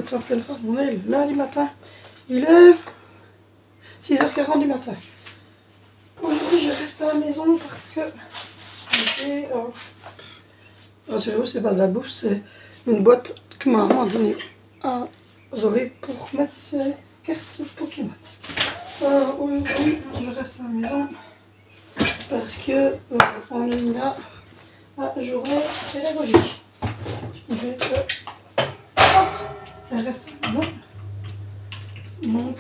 est en pleine forme. On est lundi matin. Il est 6h40 du matin. Aujourd'hui, je reste à la maison parce que rassurez-vous, c'est pas de la bouffe, c'est une boîte que ma maman a donnée à Zoé pour mettre ses cartes Pokémon. Aujourd'hui, je reste à la maison parce que Angelina a journée pédagogique. Ce qui fait que elle reste à la maison. Donc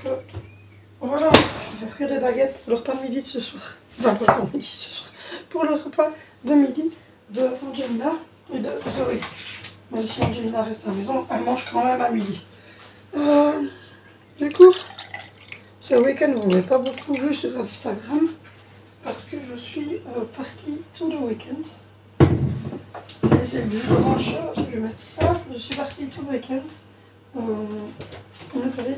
voilà, je vais faire que des baguettes pour le repas de midi de ce soir. Enfin, pour le repas de midi de ce soir. Pour le repas de midi de Angelina et de Zoé. Même si Angelina reste à la maison, elle mange quand même à midi. Du coup, ce week-end, vous n'avez pas beaucoup vu sur Instagram parce que je suis partie tout le week-end. J'ai laissé le jus d'orange, je vais mettre ça. Je suis partie tout le week-end. On est allé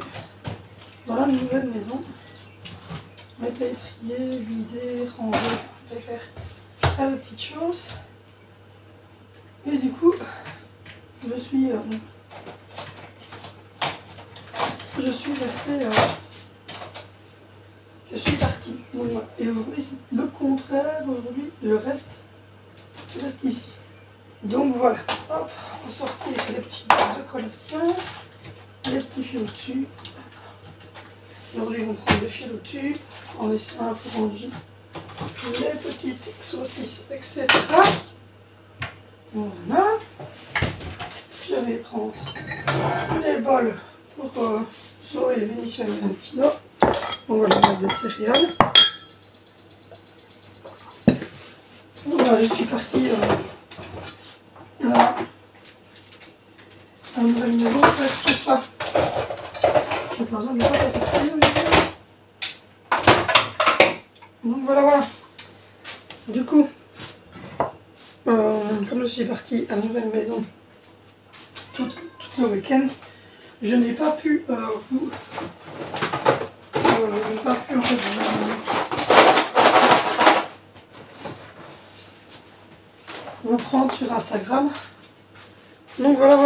dans la nouvelle maison. On est allé trier, vider, ranger, on est allé faire plein de petites choses. Et du coup, je suis restée, je suis partie. Donc, voilà. Et aujourd'hui, c'est le contraire. Aujourd'hui, je reste ici. Donc voilà, hop, on sortit les petits bols de collation, les petits fils au dessus. Aujourd'hui, on prend des fils au dessus, on laisse un pour Angie, les petites saucisses, etc. Voilà. Je vais prendre les bols pour Zoé, Vénition et Valentino. On va leur mettre des céréales. Voilà, je suis partie à une nouvelle maison faire tout ça. J'ai pas besoin de pas être. Donc voilà. Du coup, comme je suis partie à la nouvelle maison tout le week-end, je n'ai pas pu en fait, vous prendre sur Instagram. Donc voilà.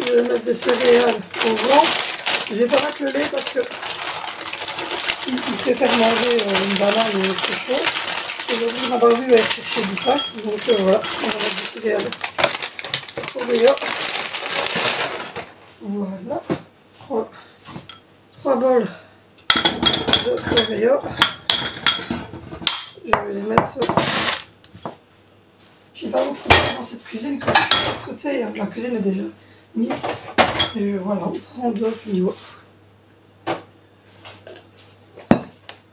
Je vais mettre des céréales au vent. Je vais pas mettre le lait parce que il préfère manger une banane ou autre chose. Aujourd'hui, on n'a pas vu aller chercher du pain. Donc voilà, on va mettre des céréales au Oreo. Voilà. 3 bols de Oreo. Je vais les mettre. Je n'ai pas beaucoup dans cette cuisine quand je suis de côté. La cuisine est déjà mise. Et voilà, on prend de niveau.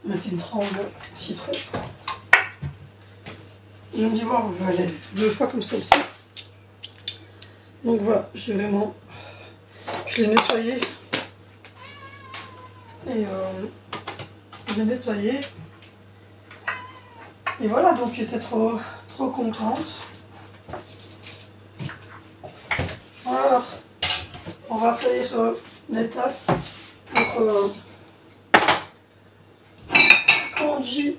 Mettre une tranche de citron. Je me dis, bon, on va aller 2 fois comme celle-ci. Donc voilà, je l'ai nettoyé. Et je l'ai nettoyé. Et voilà, donc j'étais trop contente. Alors, on va faire des tasses pour Angie.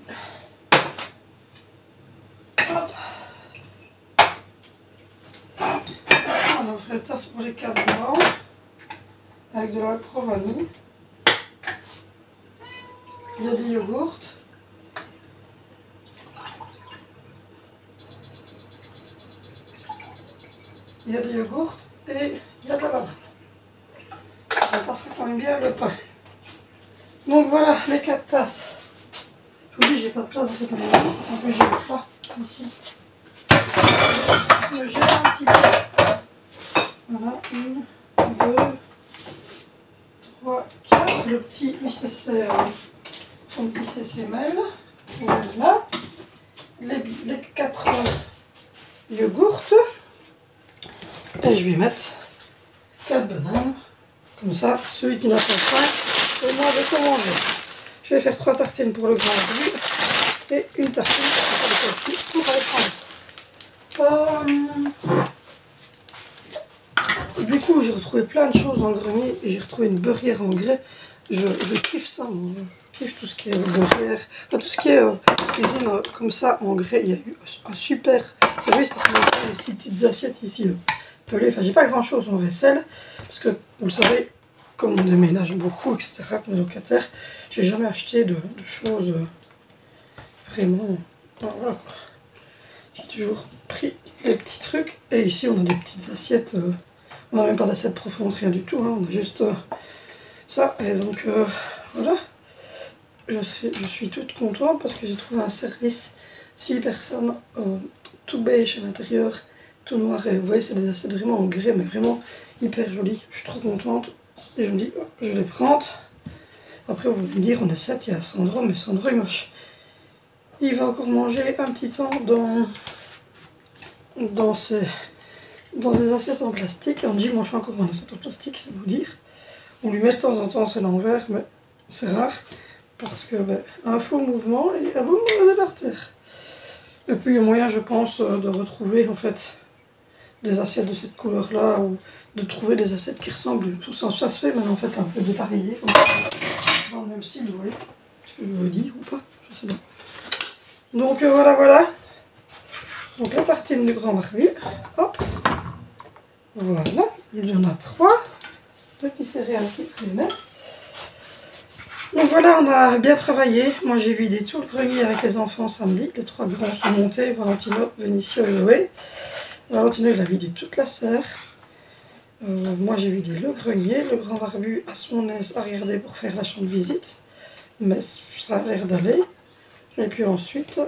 Hop. On va faire des tasses pour les 4 blancs avec de la pro vanille. Il y a des yogourts. Il y a des yogourts et il y a de la banane. Ça passera quand même bien le pain. Donc voilà les 4 tasses. Je vous dis, j'ai pas de place dans cette maison. En plus, j'ai pas ici. Je gère un petit peu. Voilà, 1, 2, 3, 4. Le petit, lui, c'est son petit CCML. Voilà. Les 4 yogourts. Et je vais mettre 4 bananes. Comme ça, celui qui n'a pas faim, au moins de tout manger. Je vais faire 3 tartines pour le grand lui et une tartine pour Alexandre. Du coup, j'ai retrouvé plein de choses dans le grenier. J'ai retrouvé une beurrière en grès. Je kiffe ça, moi. Je kiffe tout ce qui est beurrière. Enfin, tout ce qui est cuisine comme ça en grès. Il y a eu un super service parce que j'ai 6 petites assiettes ici pelées. Enfin, j'ai pas grand chose en vaisselle. Parce que, vous le savez, comme on déménage beaucoup, etc., comme les locataires, j'ai jamais acheté de choses vraiment. Voilà, quoi. J'ai toujours pris des petits trucs. Et ici, on a des petites assiettes. On n'a même pas d'assiette profonde, rien du tout. Hein. On a juste ça. Et donc, voilà. Je suis toute contente parce que j'ai trouvé un service 6 personnes, tout beige à l'intérieur, tout noir. Et vous voyez, c'est des assiettes vraiment en grès, mais vraiment hyper jolies. Je suis trop contente. Et je me dis, oh, je vais les prendre. Après, vous allez me dire, on est 7, il y a Sandro, mais Sandro, il va encore manger un petit temps dans des assiettes en plastique. Angie mange encore en assiette en plastique, c'est vous dire. On lui met de temps en temps c'est l'envers, mais c'est rare. Parce que, un faux mouvement et ah bon, on est par terre. Et puis, il y a moyen, je pense, de retrouver, en fait, des assiettes de cette couleur-là, ou de trouver des assiettes qui ressemblent. Tout ça, ça se fait, mais en fait, un peu dépareillé, dans le même style, vous voyez. Ce que je veux dire, ou pas, je sais pas. Donc, voilà. Donc, la tartine du grand barbu. Hop. Voilà. Il y en a 3. 2 petits céréales qui traînaient. Donc voilà, on a bien travaillé. Moi, j'ai vidé tout le grenier avec les enfants samedi. Les 3 grands sont montés. Valentino, Vinicio et Loé. Valentino, il a vidé toute la serre. Moi, j'ai vidé le grenier. Le grand barbu a son aise à regarder pour faire la chambre de visite. Mais ça a l'air d'aller. Et puis ensuite,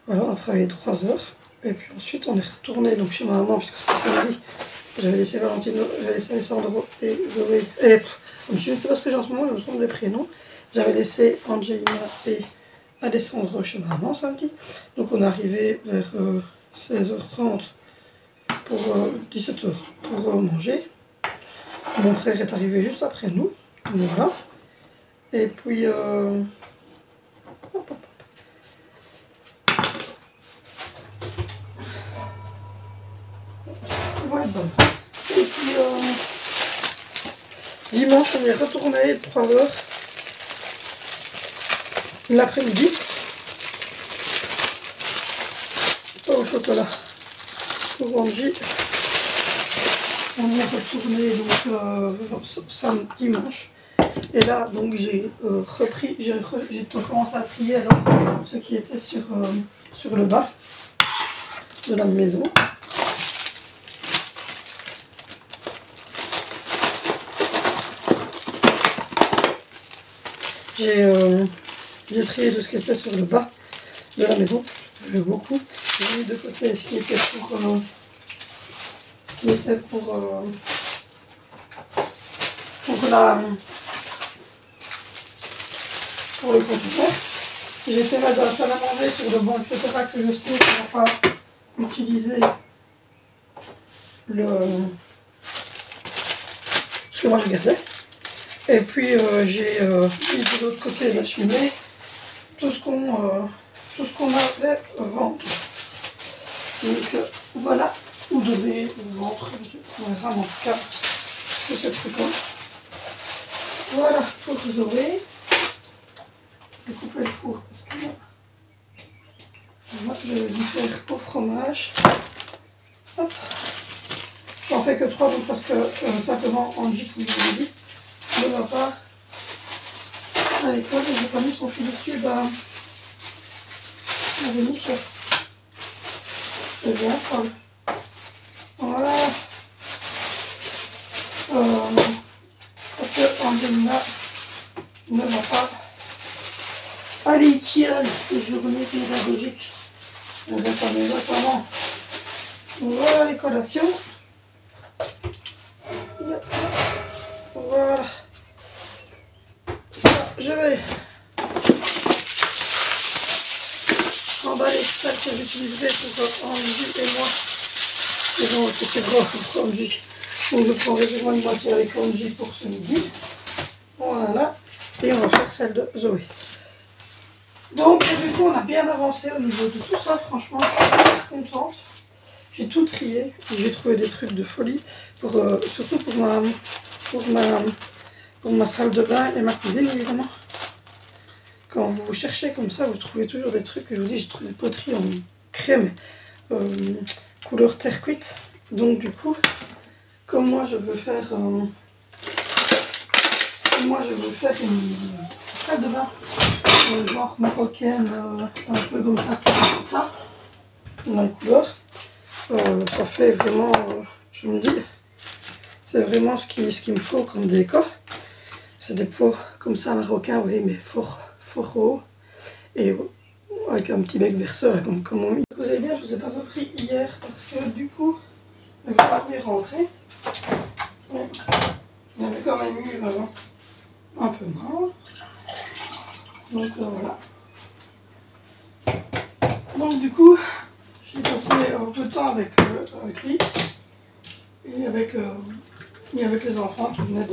voilà, on a travaillé 3 heures. Et puis ensuite, on est retourné donc chez ma maman, puisque c'était samedi. J'avais laissé Valentino, j'avais laissé Alessandro et Zoé. Et je ne sais pas ce que j'ai en ce moment, je me trompe les prénoms. J'avais laissé Angelina et Alessandro chez ma maman samedi. Donc on est arrivé vers 16h30 pour 17h pour manger. Mon frère est arrivé juste après nous. Voilà. Et puis voilà. Et puis dimanche on est retourné 3 heures l'après-midi. Pas au chocolat pour Angie. On est retourné donc dimanche. Et là donc j'ai repris, j'ai commencé à trier alors ce qui était sur le bas de la maison. J'ai trié tout ce qui était sur le bas de la maison. J'avais beaucoup. J'ai mis de côté ce qui était pour le conteneur. J'ai fait mettre dans la salle à manger sur le banc, etc. que je sais qu'on ne va pas utiliser ce que moi je gardais. Et puis j'ai mis de l'autre côté de la cheminée tout ce qu'on avait vendre. Donc voilà, ou devait vendre, on verra en tout cas de ce truc-là. Voilà pour Zoé. Je vais couper le four parce que moi je vais lui faire au fromage. Hop. J'en fais que 3 donc parce que simplement Angie, comme je vous l'ai dit, ne va pas à l'école et j'ai pas mis son fil de tube à Vénitia. C'est bien ça. Voilà. Parce que Angelina ne va pas à l'école, ces journées pédagogiques. On va pas mes notamment. Voilà les collations. Voilà. Ça, je vais emballer celle que j'utiliserai pour Angie et moi. C'est bon, c'est gros pour Angie. Donc je prendrai vraiment une moitié avec Angie pour ce midi. Voilà. Et on va faire celle de Zoé. Donc du coup on a bien avancé au niveau de tout ça, franchement je suis super contente. J'ai tout trié, j'ai trouvé des trucs de folie, surtout pour ma salle de bain et ma cuisine évidemment. Quand vous cherchez comme ça, vous trouvez toujours des trucs. Je vous dis, j'ai trouvé des poteries en crème, couleur terre cuite. Donc du coup, comme moi je veux faire une salle de bain genre marocaine, un peu comme ça, dans les couleurs, ça fait vraiment, je me dis, c'est vraiment ce qu'il me faut comme décor. C'est des pots comme ça marocains, vous voyez, mais fort haut et avec un petit bec verseur comme on met. Vous savez bien, je ne vous ai pas repris hier parce que du coup, le grand est rentré. Ouais. Il y avait quand même eu un peu mal. Donc voilà. Donc du coup, j'ai passé un peu de temps avec lui et avec les enfants qui venaient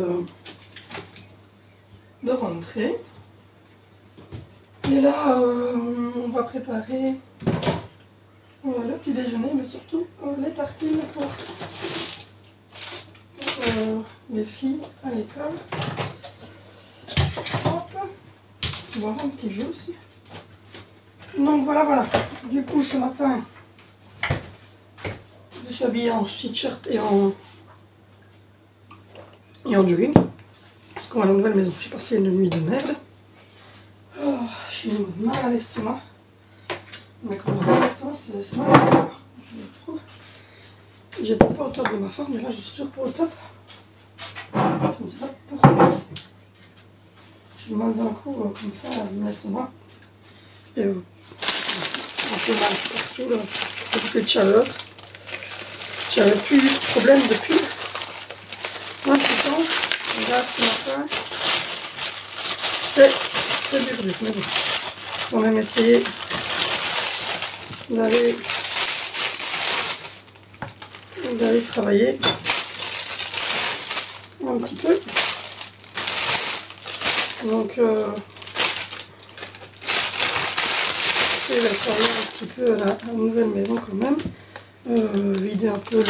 de rentrer. Et là, on va préparer le petit déjeuner, mais surtout les tartines pour les filles à l'école. Hop, boire un petit jus aussi. Donc voilà. Du coup, ce matin, je suis habillée en sweatshirt et en jogging. Parce qu'on va à la nouvelle maison. J'ai passé une nuit de merde. Oh, j'ai mal à l'estomac. Mais quand j'ai mal à l'estomac, c'est mal à l'estomac. J'étais pas au top de ma forme, mais là je suis toujours pas au top. Je ne sais pas pourquoi. J'ai mal d'un coup, comme ça, à l'estomac. Et un peu mal partout, là. Beaucoup de chaleur. J'avais plus eu ce problème depuis un petit temps. Et là, ce matin, c'est dur, mais bon. On va même essayer d'aller travailler un petit peu. Donc je vais travailler un petit peu à la nouvelle maison quand même, vider un peu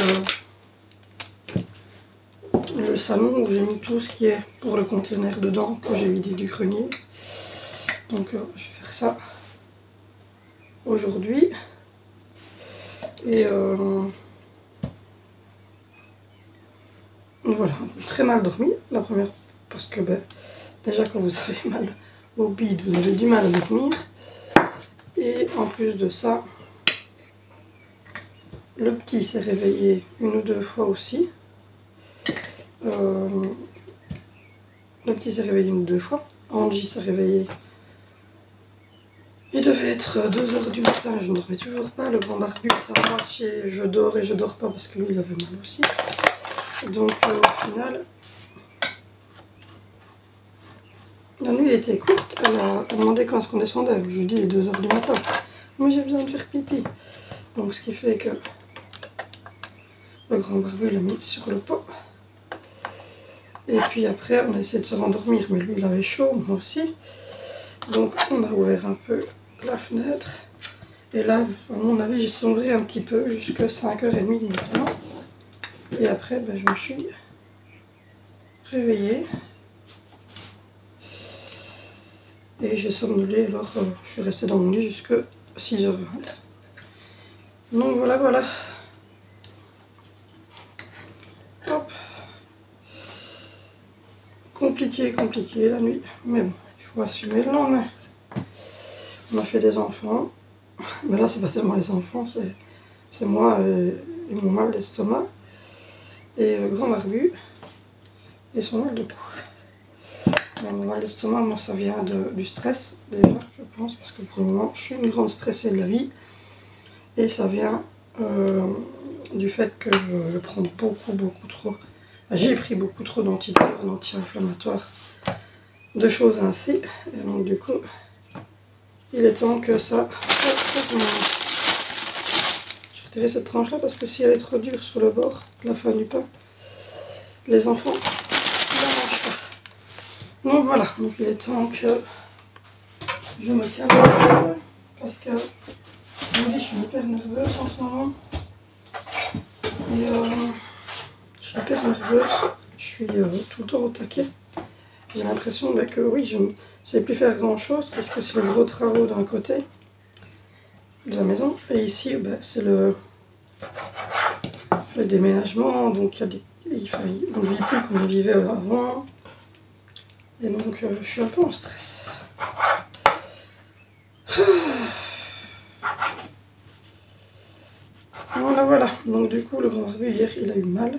le salon où j'ai mis tout ce qui est pour le conteneur dedans que j'ai vidé du grenier. Donc je vais faire ça aujourd'hui. Et voilà, très mal dormi, la première, parce que déjà quand vous avez mal au bide, vous avez du mal à dormir. Et en plus de ça, le petit s'est réveillé une ou deux fois aussi. Angie s'est réveillée. Il devait être 2 h du matin, je ne dormais toujours pas. Le grand barbu était à moitié, je dors et je dors pas parce que lui il avait mal aussi. Donc au final, la nuit était courte. Elle a demandé quand est-ce qu'on descendait. Je lui dis 2 h du matin. Mais j'ai besoin de faire pipi. Donc ce qui fait que le grand barbu l'a mis sur le pot. Et puis après on a essayé de se rendormir, mais lui il avait chaud, moi aussi. Donc on a ouvert un peu la fenêtre. Et là, à mon avis, j'ai sombré un petit peu jusqu'à 5 h 30 du matin. Et après, je me suis réveillée. Et j'ai somnolé, alors je suis restée dans mon lit jusqu'à 6 h 20. Donc voilà. Hop. Compliqué la nuit. Mais bon, il faut assumer le lendemain. On a fait des enfants. Mais là, c'est pas tellement les enfants, c'est moi et mon mal d'estomac. Et le grand barbu et son mal de cou. Mais mon mal d'estomac, moi, ça vient du stress, déjà, je pense, parce que pour le moment, je suis une grande stressée de la vie. Et ça vient du fait que je prends beaucoup trop. J'ai pris beaucoup trop d'antidouleurs, d'anti-inflammatoires, de choses ainsi. Et donc, du coup, il est temps que ça... Je vais retirer cette tranche là parce que si elle est trop dure sur le bord, la fin du pain, les enfants ne la mangent pas. Donc voilà, donc il est temps que je me calme un peu parce que je vous dis, je suis hyper nerveuse en ce moment. Et je suis hyper nerveuse, je suis tout le temps au taquet. J'ai l'impression que oui, je ne sais plus faire grand chose parce que c'est les gros travaux d'un côté de la maison. Et ici, c'est le déménagement, donc il y a des, on ne vit plus comme on vivait avant. Et donc je suis un peu en stress. Voilà. Donc du coup, le grand barbu, hier, il a eu mal.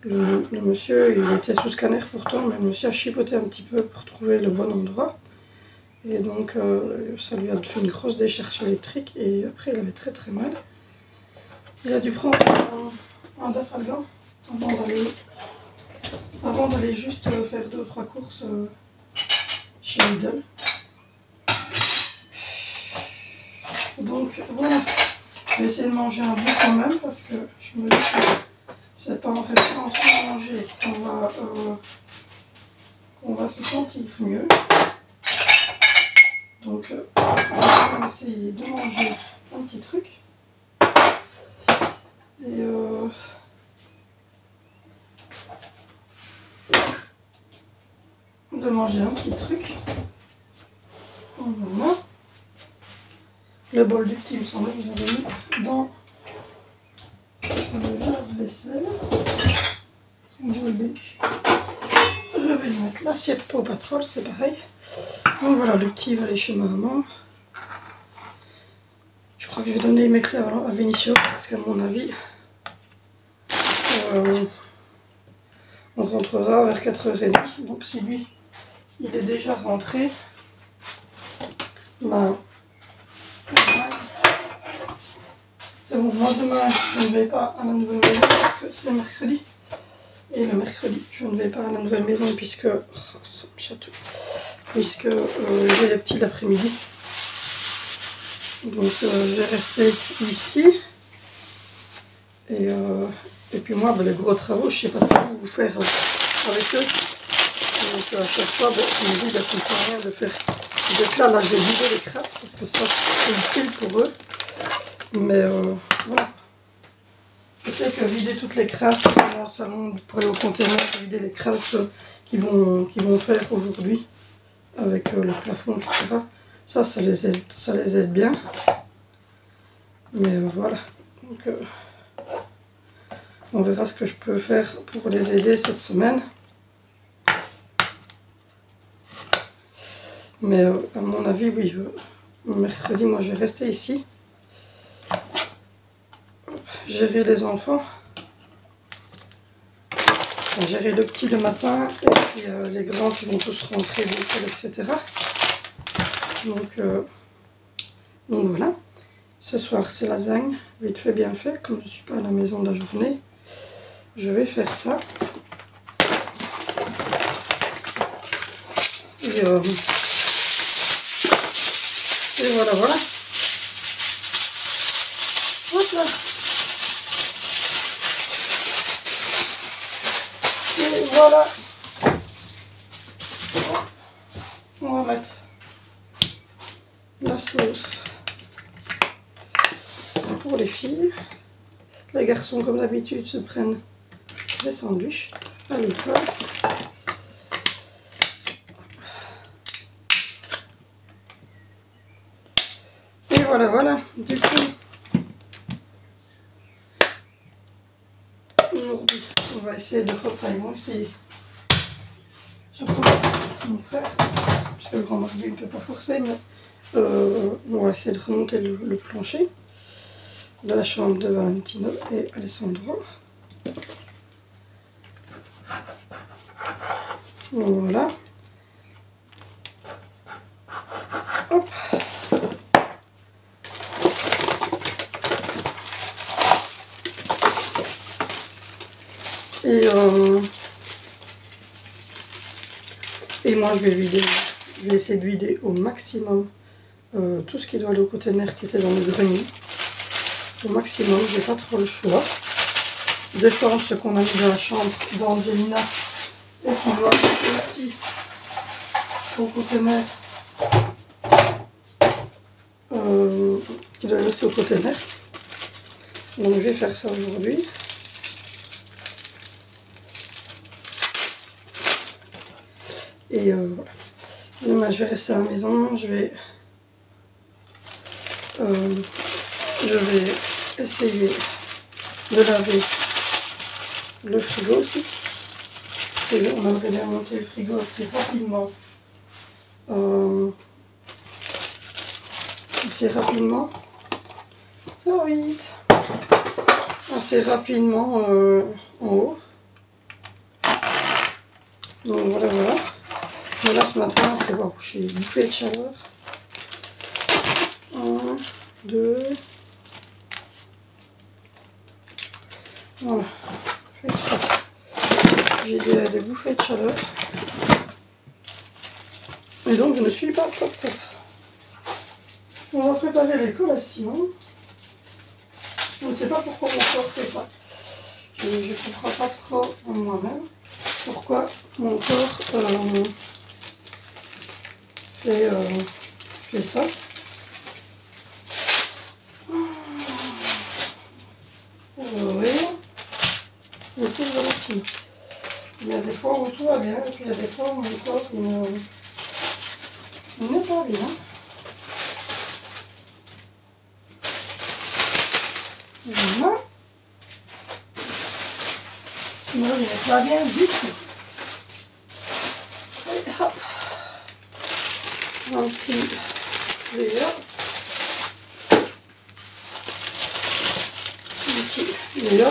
Le monsieur, il était sous scanner pourtant, mais le monsieur a chipoté un petit peu pour trouver le bon endroit. Et donc, ça lui a fait une grosse décharge électrique. Et après, il avait très très mal. Il a dû prendre un dafalgan avant d'aller juste faire 2 ou 3 courses chez Lidl. Donc voilà, je vais essayer de manger un bout quand même parce que je me dis que c'est pas en restant sans manger qu'on va se sentir mieux. Donc je vais essayer de manger un petit truc. Et de manger un petit truc. Voilà. Le bol du petit, il me semble que j'avais mis dans le lave-vaisselle. Je vais lui mettre l'assiette pour Patrol, c'est pareil. Donc voilà, le petit va aller chez ma maman. Je crois que je vais donner mes clés à Vinicio parce qu'à mon avis, on rentrera vers 4h30. Donc si lui, il est déjà rentré, c'est bon, moi demain je ne vais pas à la nouvelle maison parce que c'est mercredi. Et le mercredi, je ne vais pas à la nouvelle maison puisque j'ai les petits l'après-midi. Donc je vais rester ici. Et puis moi, les gros travaux, je ne sais pas trop où faire avec eux. Donc à chaque fois, je me dis que ça ne sert à rien de faire d'être là. Là, je vais vider les crasses parce que ça, c'est utile pour eux. Mais voilà. Je sais que vider toutes les crasses dans le salon, pour aller au conteneur, vider les crasses qu'ils vont faire aujourd'hui avec le plafond, etc. Ça les aide bien. Mais voilà. Donc on verra ce que je peux faire pour les aider cette semaine. Mais à mon avis, oui, mercredi, moi je vais rester ici. Gérer les enfants. Gérer le petit le matin et puis les grands qui vont tous rentrer de l'école, etc. Donc voilà. Ce soir c'est lasagne, vite fait bien fait. Comme je ne suis pas à la maison de la journée, je vais faire ça. Et voilà. Hop là. Et voilà. On va mettre la sauce pour les filles. Les garçons, comme d'habitude, se prennent des sandwichs à l'école. Et voilà. Du coup, aujourd'hui, on va essayer de refaire aussi, surtout mon frère, parce que le grand barbu ne peut pas forcer, mais on va essayer de remonter le plancher de la chambre de Valentino et Alessandro. Voilà. Hop. Et moi je vais essayer de vider au maximum tout ce qui doit aller au conteneur qui était dans le grenier. Au maximum, j'ai pas trop le choix. Descendre ce qu'on a mis dans la chambre d'Angelina et qui doit aussi au conteneur qui doit aller aussi au container. Donc je vais faire ça aujourd'hui. Et voilà. Demain je vais rester à la maison, je vais essayer de laver le frigo aussi. Et on aimerait bien monter le frigo assez rapidement. Oh vite, assez rapidement en haut. Donc voilà, voilà. Mais là ce matin, c'est bon, j'ai bouffé de chaleur. 1, 2. Voilà. J'ai des bouffées de chaleur. Et donc je ne suis pas top top. On va préparer les collations. Je ne sais pas pourquoi mon corps fait ça. Je ne comprends pas trop moi-même pourquoi mon corps fait ça. Oui. Le tour de routine. Il y a des fois où tout va bien, et puis il y a des fois où mon corps il n'est pas bien. Voilà. Sinon, il n'est pas bien du tout. Et hop. Un petit là. Un petit là.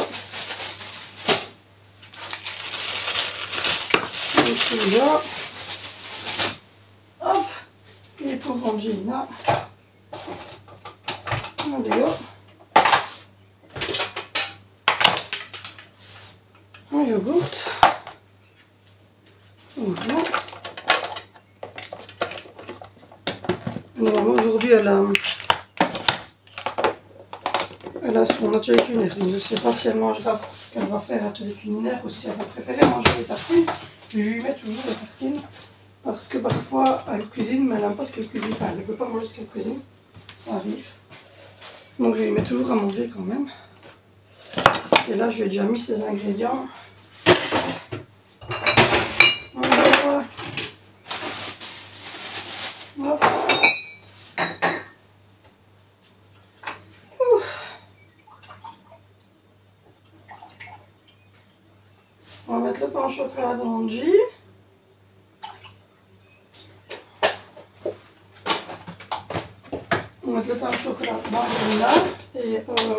Un petit là. Hop. Et pour Angina. Allez hop. Un yogourt. Voilà. Normalement aujourd'hui elle a son atelier culinaire. Donc je ne sais pas si elle mangera ce qu'elle va faire atelier culinaire ou si elle va préférer manger les tartines. Je lui mets toujours les tartines parce que parfois elle cuisine mais elle n'aime pas ce qu'elle cuisine. Enfin elle ne veut pas manger ce qu'elle cuisine. Ça arrive. Donc je lui mets toujours à manger quand même. Et là je lui ai déjà mis ses ingrédients. Voilà. Hop. On va mettre le pain au chocolat dans l'Angie. On va mettre le pain au chocolat dans l'Angelina. Et voilà,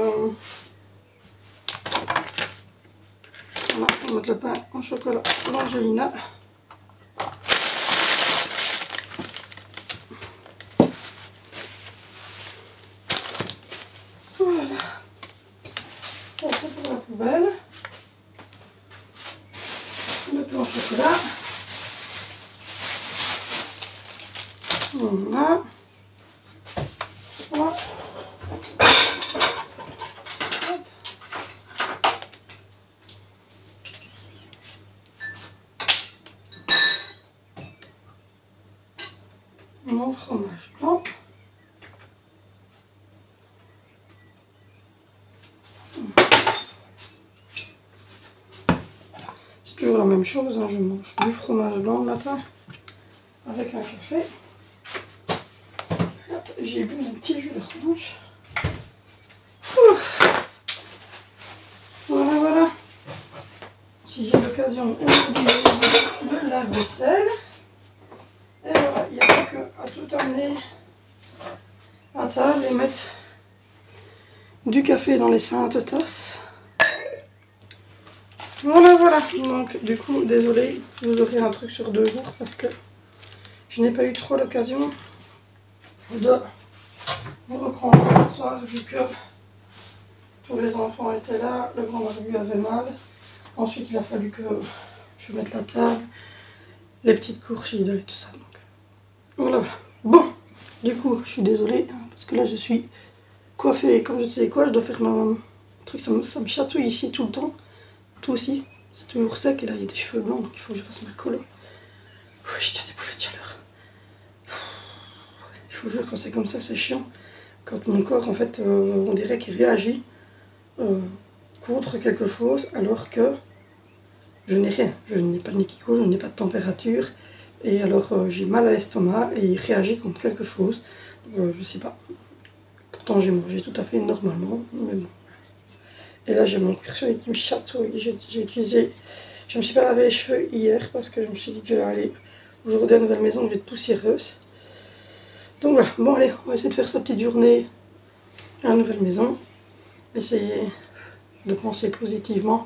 on va mettre le pain au chocolat dans l'Angelina. Voilà. Ça c'est pour la poubelle. Le pain au chocolat. Voilà. Voilà. Mon fromage blanc. C'est toujours la même chose, hein, je mange du fromage blanc le matin avec un café. J'ai bu mon petit jus d'orange. Voilà, voilà. Si j'ai l'occasion aujourd'hui de la vaisselle. Et voilà, il n'y a pas que à tout amener à table et mettre du café dans les saintes tasses. Voilà, voilà. Donc, du coup, désolé, vous aurez un truc sur 2 jours parce que je n'ai pas eu trop l'occasion de vous reprendre ce soir vu que tous les enfants étaient là, le grand barbu avait mal. Ensuite, il a fallu que je mette la table, les petites courgies et tout ça. Donc, voilà, voilà. Bon, du coup, je suis désolée hein, parce que là, je suis coiffée. Comme je sais quoi, je dois faire un truc, ça me chatouille ici tout le temps. Tout aussi, c'est toujours sec et là, il y a des cheveux blancs, donc il faut que je fasse ma colo. J'ai déjà des bouffées de chaleur. Je vous jure, quand c'est comme ça, c'est chiant. Quand mon corps, en fait, on dirait qu'il réagit contre quelque chose, alors que je n'ai rien. Je n'ai pas de nikiko, je n'ai pas de température. Et alors, j'ai mal à l'estomac et il réagit contre quelque chose. Je sais pas. Pourtant, j'ai mangé tout à fait normalement, mais bon. Et là, j'ai mon cuir chevelu qui me chatouille. J'ai utilisé... Je me suis pas lavé les cheveux hier parce que je me suis dit que j'allais aller aujourd'hui à la nouvelle maison, je vais être poussiéreuse. Donc voilà, bon allez, on va essayer de faire sa petite journée à la nouvelle maison. Essayer de penser positivement.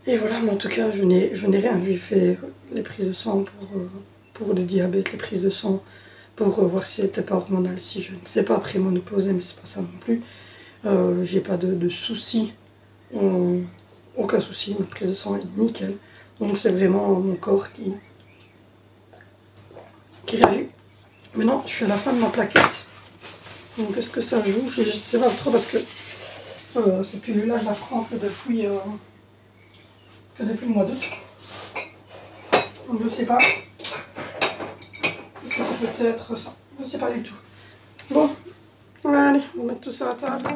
Et voilà, mais en tout cas, je n'ai rien. J'ai fait les prises de sang pour le diabète, les prises de sang pour voir si c'était pas hormonal, si je ne sais pas, après ménopause, mais c'est pas ça non plus. J'ai pas de soucis. Aucun souci, ma prise de sang est nickel. Donc c'est vraiment mon corps qui réagit. Maintenant, je suis à la fin de ma plaquette. Donc est-ce que ça joue? Je ne sais pas trop parce que cette pilule-là, je la prends que depuis le mois d'août. Donc je ne sais pas. Est-ce que c'est peut-être ça? Je ne sais pas du tout. Bon, allez, on va mettre tout ça à la table.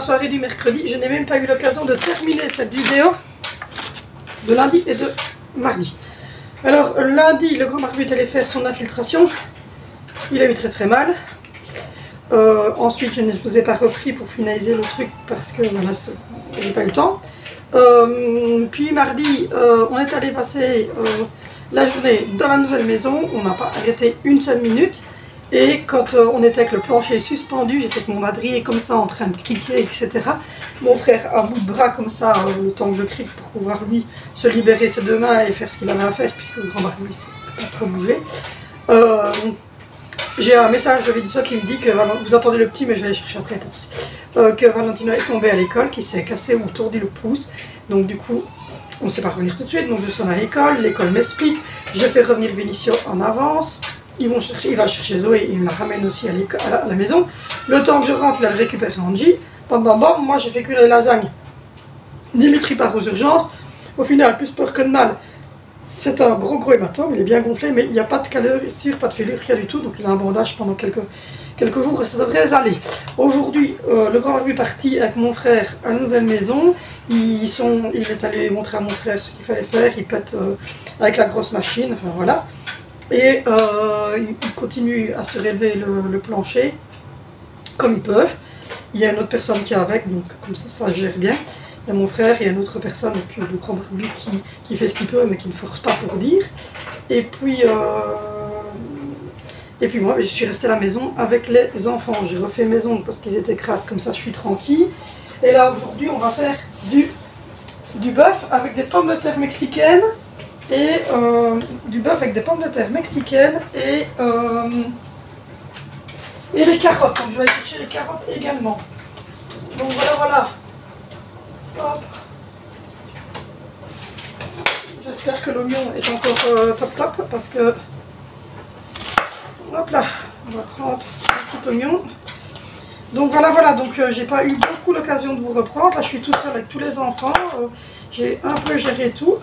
Soirée du mercredi, je n'ai même pas eu l'occasion de terminer cette vidéo de lundi et de mardi. Alors lundi, le grand barbu est allé faire son infiltration, il a eu très mal. Ensuite, je ne vous ai pas repris pour finaliser le truc parce que voilà, j'ai pas eu le temps. Puis mardi, on est allé passer la journée dans la nouvelle maison, on n'a pas arrêté une seule minute. Et quand on était avec le plancher suspendu, j'étais avec mon madrier comme ça en train de criquer, etc. Mon frère à bout de bras comme ça, le temps que je crique pour pouvoir lui se libérer ses deux mains et faire ce qu'il avait à faire puisque le grand barbu lui s'est pas trop bougé. J'ai un message de Védissa qui me dit que, vous entendez le petit mais je vais aller chercher après, pas de souci, que Valentino est tombé à l'école, qu'il s'est cassé ou tordu le pouce. Donc du coup, on ne sait pas revenir tout de suite, donc je sonne à l'école m'explique, je fais revenir Vinicio en avance. Il va chercher Zoé, il me la ramène aussi à la maison. Le temps que je rentre, il a récupéré Angie. Bam bam bam, moi j'ai fait cuire les lasagnes. Dimitri part aux urgences. Au final, plus peur que de mal. C'est un gros hématome, il est bien gonflé, mais il n'y a pas de calure, pas de fêlure, rien du tout. Donc il a un bandage pendant quelques jours et ça devrait aller. Aujourd'hui, le grand barbu est parti avec mon frère à la nouvelle maison. Il est allé montrer à mon frère ce qu'il fallait faire. Il pète avec la grosse machine, enfin voilà. Et ils continuent à se relever le plancher comme ils peuvent. Il y a une autre personne qui est avec, donc comme ça se gère bien. Il y a mon frère, il y a une autre personne, et puis le grand barbu qui fait ce qu'il peut, mais qui ne force pas pour dire. Et puis moi, je suis restée à la maison avec les enfants. J'ai refait maison parce qu'ils étaient crades, comme ça je suis tranquille. Et là aujourd'hui, on va faire du bœuf avec des pommes de terre mexicaines. Et du bœuf avec des pommes de terre mexicaines et des carottes. Donc je vais aller chercher les carottes également. Donc voilà. Hop. J'espère que l'oignon est encore top parce que... Hop là, on va prendre un petit oignon. Donc voilà, donc j'ai pas eu beaucoup l'occasion de vous reprendre. Là je suis toute seule avec tous les enfants. J'ai un peu géré tout.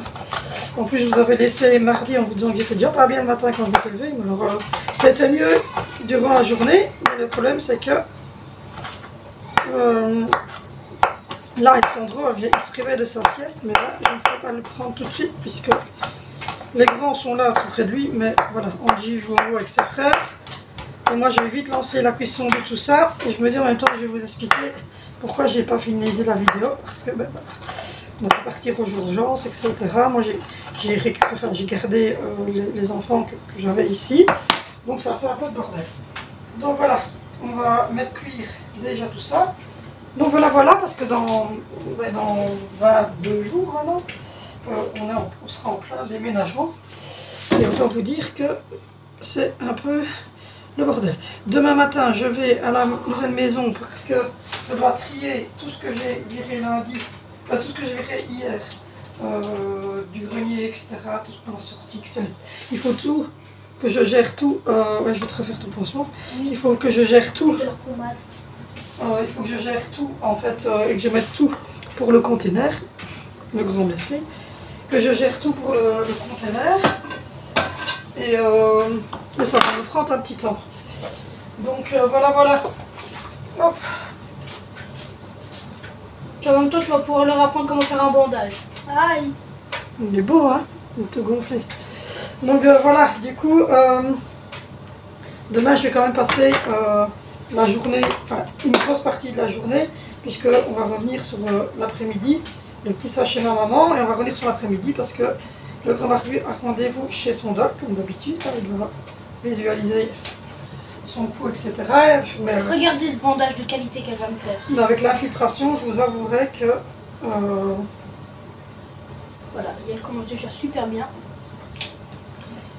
En plus, je vous avais laissé mardi en vous disant que j'étais déjà pas bien le matin quand je m'étais levée. Alors, c'était mieux durant la journée. Mais le problème, c'est que là, Alessandro, il se réveille de sa sieste. Mais là, je ne sais pas le prendre tout de suite puisque les grands sont là tout près de lui. Mais voilà, Angie joue en haut avec ses frères. Et moi, je vais vite lancer la cuisson de tout ça. Et je me dis en même temps, je vais vous expliquer pourquoi j'ai pas finalisé la vidéo. Parce que, ben, on va partir aux urgences, etc. Moi, j'ai gardé les enfants que j'avais ici. Donc, ça fait un peu de bordel. Donc, voilà. On va mettre cuire déjà tout ça. Donc, voilà, parce que dans 22 jours, maintenant, on sera en plein déménagement. Et autant vous dire que c'est un peu le bordel. Demain matin, je vais à la nouvelle maison parce que je dois trier tout ce que j'ai viré lundi, tout ce que j'ai viré hier, du grenier, etc. Tout ce qu'on a sorti. Il faut tout, que je gère tout. Ouais, je vais te refaire ton pansement. Oui. Il faut que je gère tout. Il faut que je gère tout en fait et que je mette tout pour le container, le grand blessé. Que je gère tout pour le container. Et ça va me prendre un petit temps. Donc voilà. Hop. En même temps, tu vas pouvoir leur apprendre comment faire un bandage. Aïe. Il est beau, hein? Il est tout gonflé. Donc voilà, du coup, demain je vais quand même passer la journée, enfin une grosse partie de la journée, puisqu'on va revenir sur l'après-midi. Le petit sera chez ma maman et on va revenir sur l'après-midi parce que le grand barbu a rendez-vous chez son doc, comme d'habitude. Il doit visualiser son cou, etc. Mais, regardez ce bandage de qualité qu'elle va me faire. Mais avec l'infiltration, je vous avouerai que... voilà, et elle commence déjà super bien.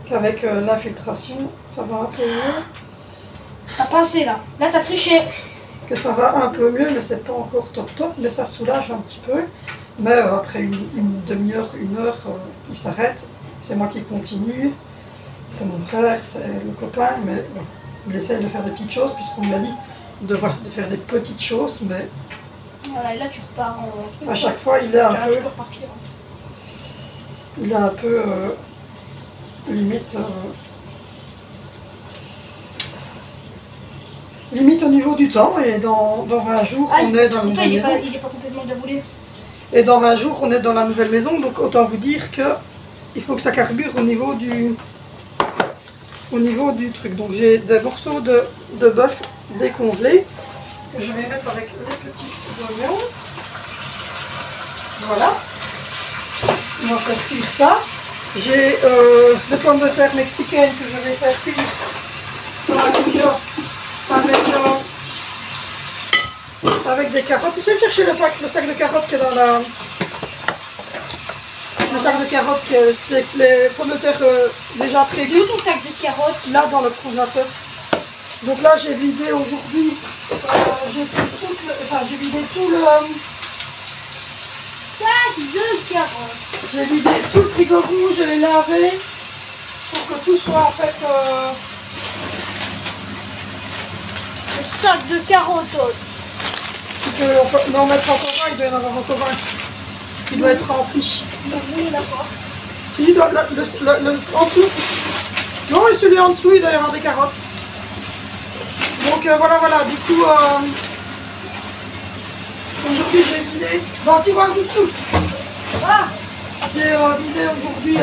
Qu'avec l'infiltration, ça va un peu mieux. T'as pincé là. Là, t'as triché. Que ça va un peu mieux, mais c'est pas encore top, mais ça soulage un petit peu. Mais après une demi-heure, une heure, il s'arrête. C'est moi qui continue. C'est mon frère, c'est le copain, mais bon, il essaye de faire des petites choses, puisqu'on lui a dit de faire des petites choses, mais... Voilà, et là tu repars en... À chaque fois, il est un peu... limite... limite au niveau du temps, et dans 20 jours, on est dans la nouvelle maison. Il est pas complètement déroulé. Et dans 20 jours, on est dans la nouvelle maison, donc autant vous dire que il faut que ça carbure au niveau du truc. Donc j'ai des morceaux de bœuf décongelés que je vais mettre avec les petits oignons. Voilà. On va faire cuire ça. J'ai des pommes de terre mexicaines que je vais faire cuire avec des carottes. Tu sais me chercher le sac de carottes qui est dans la... Le sac de carottes, c'est les pommes de terre déjà prévues. Où ton sac de carottes? Là, dans le congélateur. Donc là, j'ai vidé aujourd'hui, j'ai vidé tout le... Sac de carottes. J'ai vidé tout le frigo rouge, je l'ai lavé pour que tout soit en fait... Le sac de carottes. On peut en mettre encore un, il doit y en avoir encore un. Il doit être rempli. Oui, d'accord. Il doit, en dessous. Non, et celui en dessous, il doit y avoir des carottes. Donc voilà, du coup, aujourd'hui j'ai vidé. Bon, tu vois en dessous. Ah, j'ai vidé aujourd'hui.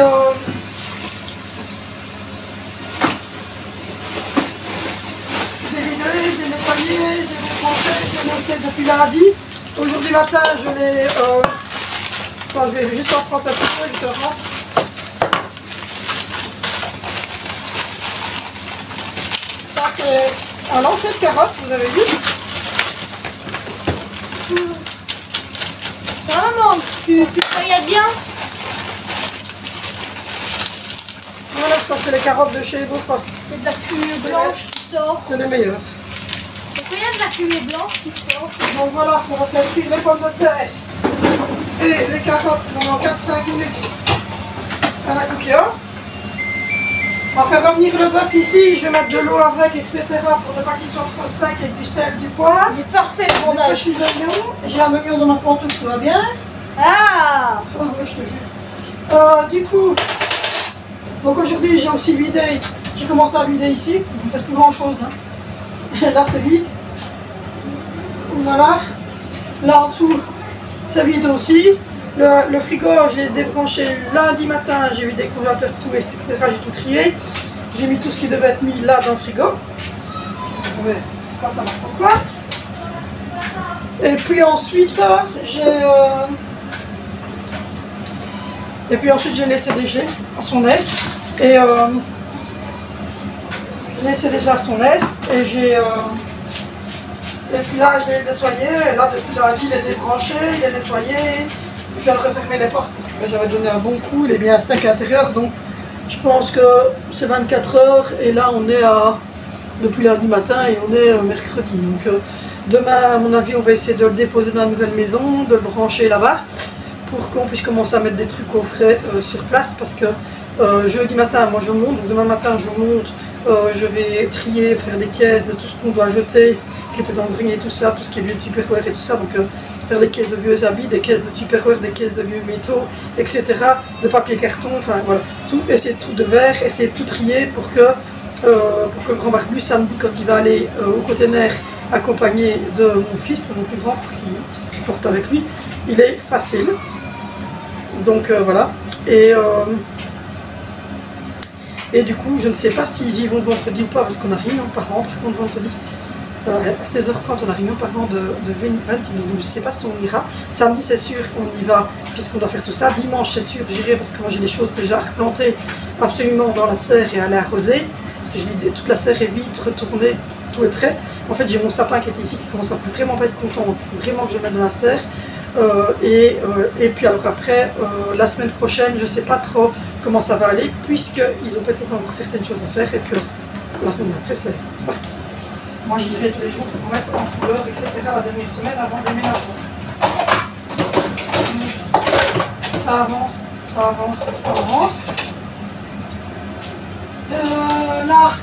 J'ai vidé, j'ai nettoyé, j'ai débranché, j'ai laissé depuis lundi. Aujourd'hui matin, je l'ai... je vais juste en prendre un petit peu, je te rentre. Ça, c'est un lancer de carottes, vous avez vu. maman, tu regardes bien. Voilà, ça c'est les carottes de chez Beaufrost. C'est de la fumée blanche qui sort. C'est les meilleurs. Donc il y a de la fumée blanche qui sort. Donc voilà, on va faire cuire les pommes de terre et les carottes pendant 4-5 minutes à la coquille. On va faire revenir le bœuf ici, je vais mettre de l'eau avec, etc. pour ne pas qu'il soit trop sec avec du sel, du poivre. C'est parfait le Des bandage. petits oignons. J'ai un oignon dans ma pantoufle, tout va bien. Ah, Oh, ouais, je te jure. Du coup, donc aujourd'hui j'ai aussi vidé, j'ai commencé à vider ici, il ne reste plus grand chose. Hein. Là c'est vide. Voilà. Là en dessous, c'est vide aussi. Le frigo, je l'ai débranché lundi matin, j'ai vidé le congélateur, tout, etc. J'ai tout trié. J'ai mis tout ce qui devait être mis là dans le frigo. Ouais, pas ça marche pourquoi. Et puis ensuite, j'ai laissé dégeler à son aise. Et j'ai laissé dégeler à son aise. Et et puis là, je l'ai nettoyé. Et là, depuis lundi, il est débranché, il est nettoyé. Je viens de refermer les portes parce que j'avais donné un bon coup. Il est bien sec à l'intérieur. Donc, je pense que c'est 24 heures. Et là, on est à depuis lundi matin et on est mercredi. Donc demain, à mon avis, on va essayer de le déposer dans la nouvelle maison, de le brancher là-bas, pour qu'on puisse commencer à mettre des trucs au frais sur place, parce que jeudi matin, moi je monte, donc demain matin je monte, je vais trier, faire des caisses de tout ce qu'on doit jeter, qui était dans le grenier, tout ça, tout ce qui est vieux Tupperware et tout ça, donc faire des caisses de vieux habits, des caisses de Tupperware, des caisses de vieux métaux, etc., de papier carton, enfin voilà, tout, essayer de tout de verre, essayer de tout trier pour que le grand barbu, samedi, quand il va aller au conteneur accompagné de mon fils, de mon plus grand, pour qu'il porte avec lui, il est facile. Donc voilà. Et du coup, je ne sais pas s'ils y vont vendredi ou pas, parce qu'on a réunion par an, par contre, vendredi. À 16h30, on a réunion par an de 20 donc je ne sais pas si on ira. Samedi, c'est sûr qu'on y va, puisqu'on doit faire tout ça. Dimanche, c'est sûr, j'irai, parce que moi j'ai des choses déjà replantées absolument dans la serre et à l'arroser. Parce que je vis, toute la serre est vite retournée, tout est prêt. En fait, j'ai mon sapin qui est ici, qui commence à vraiment pas être content, donc il faut vraiment que je le mette dans la serre. Et puis alors après, la semaine prochaine, je ne sais pas trop comment ça va aller, puisqu'ils ont peut-être encore certaines choses à faire, et puis la semaine d'après, c'est parti. Moi, je dirais tous les jours pour mettre en couleur, etc. la dernière semaine avant le déménagement. Ça avance, ça avance, ça avance. Là,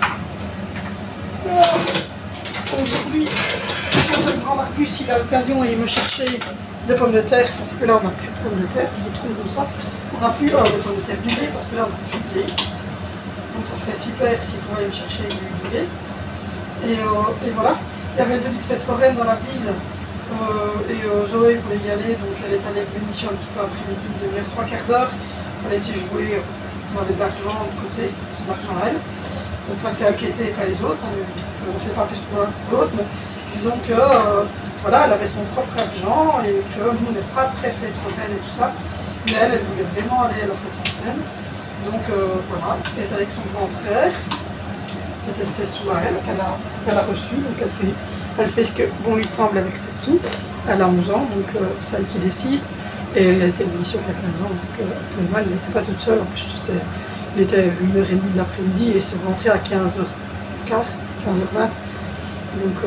aujourd'hui, le grand Marcus, il a l'occasion et il me cherchait des pommes de terre, parce que là, on n'a plus de pommes de terre, je les trouve comme ça. On n'a plus de pommes de terre du lait, parce que là, on n'a plus de lait. Donc, ça serait super s'il pouvait aller me chercher du lait. Et voilà, il y avait de cette forêt dans la ville, Zoé voulait y aller, donc elle est allée avec Vénition un petit peu après-midi, une demi-heure, 3/4 d'heure. Elle était jouée dans les argent de côté, c'était son argent à elle. C'est pour ça que c'est elle qui était et pas les autres, hein, parce qu'on ne fait pas plus pour l'un que pour l'autre, mais disons que voilà, elle avait son propre argent et que nous on n'est pas très fête foraine et tout ça, mais elle voulait vraiment aller à la fête foraine. Donc voilà, elle est avec son grand frère. C'était ses sous à elle qu'elle a reçu, donc elle fait ce que bon lui semble avec ses sous. Elle a 11 ans, donc c'est elle qui décide. Et elle était une mission qui a 15 ans, donc elle n'était pas toute seule. En plus, il était 1h30 de l'après-midi et c'est rentré à 15h15, 15h20. Donc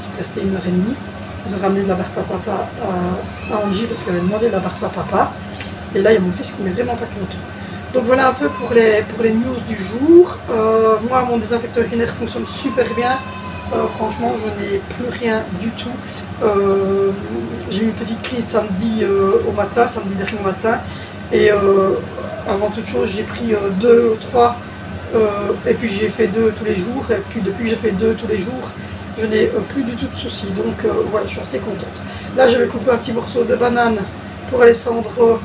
c'est resté 1h30. Ils ont ramené de la barbe à papa à Angie parce qu'elle avait demandé de la barbe à papa. Et là, il y a mon fils qui n'est vraiment pas content. Donc voilà un peu pour les news du jour. Moi, mon désinfecteur urinaire fonctionne super bien. Franchement, je n'ai plus rien du tout. J'ai eu une petite crise samedi au matin, samedi dernier matin. Et avant toute chose, j'ai pris 2 ou 3. Et puis j'ai fait 2 tous les jours. Et puis depuis que j'ai fait 2 tous les jours, je n'ai plus du tout de soucis. Donc voilà, je suis assez contente. Là, j'avais coupé un petit morceau de banane pour Alessandro.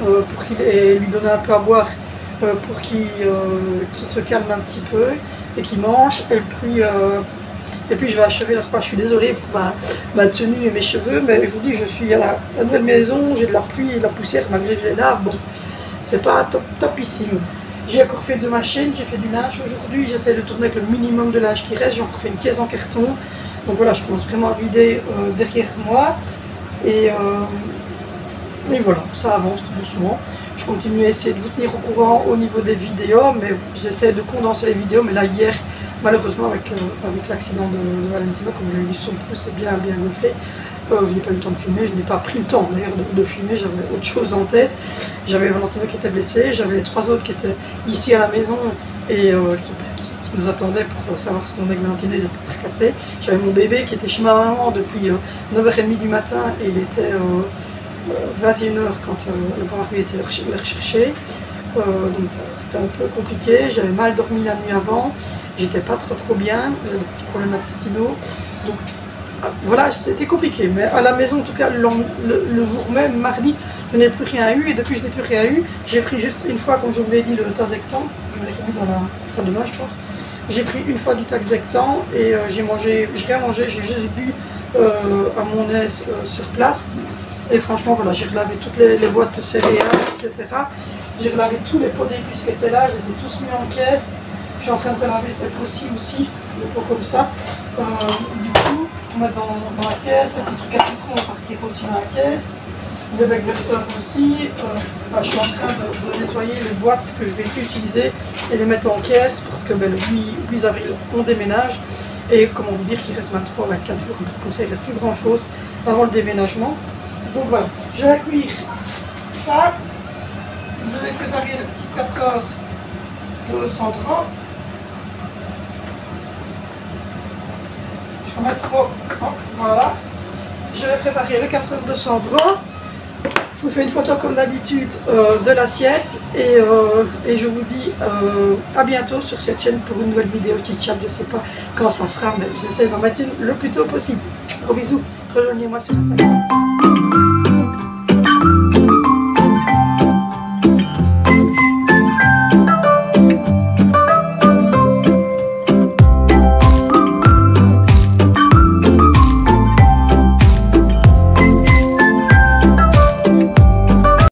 Pour qu'il lui donne un peu à boire, pour qu'il se calme un petit peu et qu'il mange. Et puis je vais achever le repas. Je suis désolée pour ma tenue et mes cheveux, mais je vous dis, je suis à la nouvelle maison, j'ai de la pluie et de la poussière malgré que je les lave. Bon, c'est pas topissime. J'ai encore fait 2 machines, j'ai fait du linge aujourd'hui, j'essaie de tourner avec le minimum de linge qui reste. J'ai encore fait une caisse en carton. Donc voilà, je commence vraiment à vider derrière moi. Et voilà, ça avance tout doucement. Je continue à essayer de vous tenir au courant au niveau des vidéos, mais j'essaie de condenser les vidéos. Mais là, hier, malheureusement, avec l'accident de Valentino, comme vous l'avez vu, son pouce est bien gonflé. Je n'ai pas eu le temps de filmer, je n'ai pas pris le temps d'ailleurs de filmer, j'avais autre chose en tête. J'avais Valentino qui était blessé, j'avais les 3 autres qui étaient ici à la maison et qui nous attendaient pour savoir ce qu'on avec Valentino, ils étaient très cassés. J'avais mon bébé qui était chez ma maman depuis 9h30 du matin et il était 21h quand le grand mari était le rechercher. Donc c'était un peu compliqué, j'avais mal dormi la nuit avant, j'étais pas trop bien, j'avais des petits problèmes intestinaux. Donc voilà, c'était compliqué, mais à la maison, en tout cas, le jour même, mardi, je n'ai plus rien eu, et depuis que je n'ai plus rien eu, j'ai pris juste une fois, comme je vous l'ai dit, le Taxectan, je l'ai remis dans la salle de bain, je pense. J'ai pris une fois du Taxectan, et j'ai rien mangé, j'ai juste bu à mon aise sur place. Et franchement, voilà, j'ai relavé toutes les boîtes de céréales, etc. J'ai relavé tous les pots d'épices qui étaient là, je les ai tous mis en caisse. Je suis en train de relaver ces pots-ci aussi, des pots comme ça. Du coup, on met dans la caisse, le petit truc à citron va partir aussi dans la caisse. Le bec verseur aussi. Je suis en train de nettoyer les boîtes que je vais plus utiliser et les mettre en caisse parce que le 8 avril on déménage. Et comment vous dire qu'il reste 23 24 jours, un truc comme ça, il ne reste plus grand chose avant le déménagement. Donc voilà, je vais cuire ça. Je vais préparer le petit 4 heures de Sandra. Je vais mettre trop. Voilà. Je vais préparer le 4 heures de Sandra. Je vous fais une photo comme d'habitude de l'assiette et je vous dis à bientôt sur cette chaîne pour une nouvelle vidéo chit-chat. Je ne sais pas quand ça sera, mais j'essaie d'en mettre une le plus tôt possible. Gros bisous, rejoignez-moi sur Instagram.